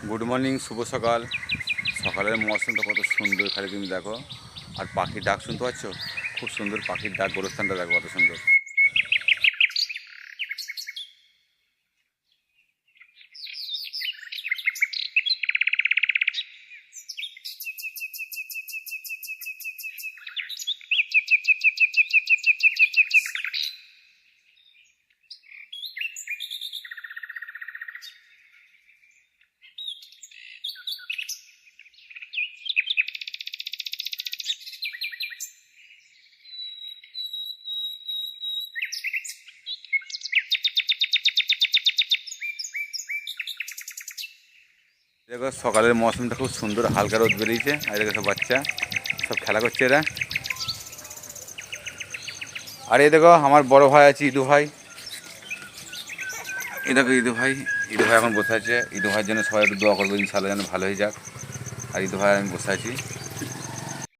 Good morning, শুভ সকাল। সকালের মৌসুমটা কত সুন্দর, খালি তুমি দেখো। আর পাখির ডাক শুনতে পাচ্ছ? খুব সুন্দর পাখির ডাক, গোরস্থানটা দেখো কত সুন্দর। দেখো সকালের মৌসুমটা খুব সুন্দর, হালকা রোদ বেরিয়েছে। আর দেখো সব বাচ্চা সব খেলা করছে এরা। আর এই দেখো আমার বড় ভাই আছে, ইদু ভাই। এই দেখো ইদু ভাই, ইদু ভাই এখন বসে আছে। ইদু ভাইয়ের জন্য সবাই একটু দোয়া করবো, ইনশাআল্লাহ যেন ভালো হয়ে যাক। আর ইদু ভাই আমি বসে আছি।